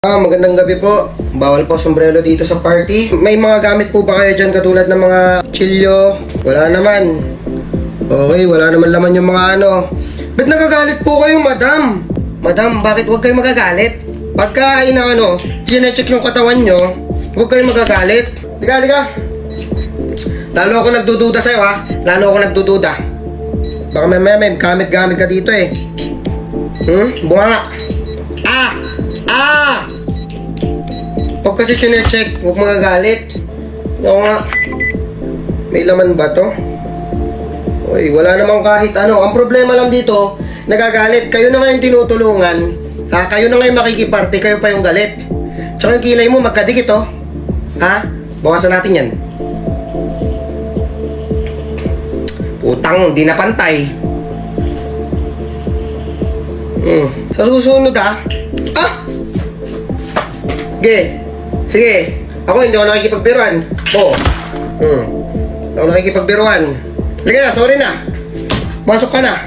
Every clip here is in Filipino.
Magandang gabi po. Bawal po sombrero dito sa party. May mga gamit po ba kayo dyan katulad ng mga kutsilyo? Wala naman. Okay, wala naman laman yung mga ano. Ba't nagagalit po kayo, madam? Madam, bakit huwag kayo magagalit? Pagka chinecheck yung katawan nyo, huwag kayo magagalit. Liga. Lalo ako nagdududa sa'yo, ha? Lalo ako nagdududa. Baka may gamit-gamit ka dito, eh. Bunga nga. Pag kasi chinecheck, huwag magagalit. Oo nga. May laman ba to? Uy, wala namang kahit ano. Ang problema lang dito, nagagalit. Kayo na ngayon tinutulungan. Kayo na ngayon makikiparte, kayo pa yung galit. Tsaka yung kilay mo, magkadikit, oh. Bawasan natin yan. Putang, di na pantay. Sa susunod, Sige. Ako hindi ako nakikipagbiruan. Hindi ako nakikipagbiruan. Liga na, sorry na. Pumasok ka na.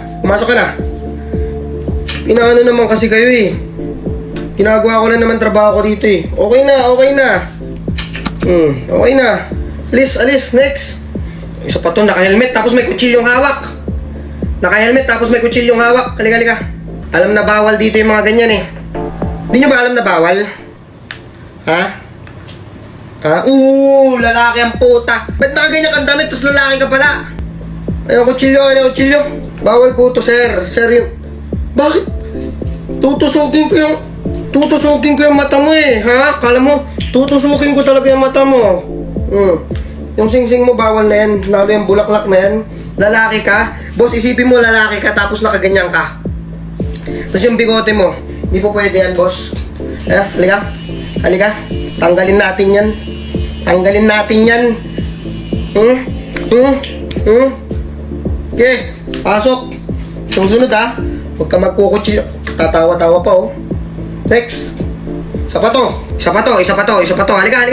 Pinaano naman kasi kayo, eh. Ginagawa ko na naman trabaho ko dito, eh. Okay na. Okay na. Alis, next. Isa pa to, naka-helmet tapos may kutsilyong hawak. Halika. Alam na bawal dito yung mga ganyan, eh. Hindi nyo ba alam na bawal? Lalaki ang puta. Ba't nakaganyan kang damit, tapos lalaki ka pala? Ano kutsilyo? Bawal po to, sir. Sir, yung... Bakit? Tutusukin ko yung mata mo, eh. Kala mo, tutusukin ko talaga yung mata mo. Yung singsing mo, bawal na yan. Lalo yung bulaklak na yan. Lalaki ka. Boss, isipin mo, lalaki ka, tapos nakaganyan ka. Tapos yung bigote mo, hindi po pwede yan, boss. Halika. Tanggalin natin yan. Okay, pasok. Susunod, huwag ka magkukutsiyo. Tatawa-tawa pa, oh. Next. Isa pa to. Halika.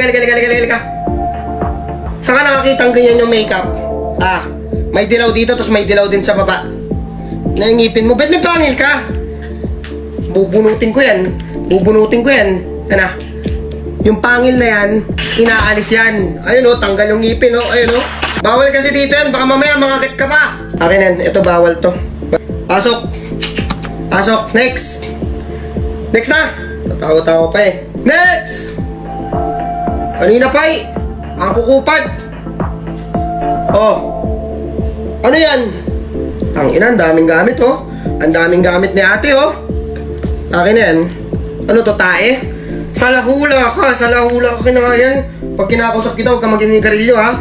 Saan ka nakakitang ganyan yung makeup? May dilaw dito, tapos may dilaw din sa baba. Nangipin mo. Ba't may pangil ka? Bubunutin ko yan. Yung pangil na yan, inaalis yan. Ayun, tanggal yung ngipin, ayun. Bawal kasi dito yan, baka mamaya mangagat ka pa. Akin yan, ito bawal to. Pasok, next na. Tatawa-tawa pa, eh. Next! Kanina pa, eh. Ang kukupad. Ano yan? Tangina, ang daming gamit, oh. Ang daming gamit ni ate, oh. Akin na yan. Ano to, tae? Salahula ka na nga yan. Pag kinakausap kita, huwag ka mag-inigarilyo, ha?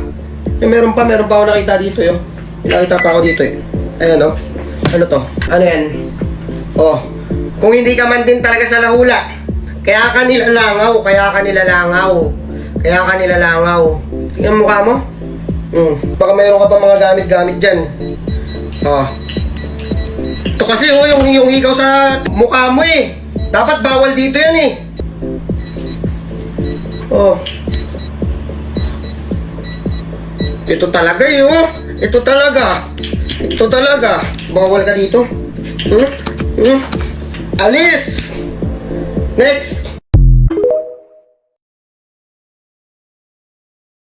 Meron pa ako nakita dito, yo. Nakita pa ako dito, eh. Ayan, oh. Ano to? Ano yan? Kung hindi ka man din talaga salahula, kaya ka nilalangaw. Tingnan mo mukha mo. Baka mayroon ka pa mga gamit-gamit dyan. Ito kasi, yung ikaw sa mukha mo, eh. Dapat bawal dito yan, eh. Ito talaga, Ito talaga. Bawal ka dito. Alis! Next!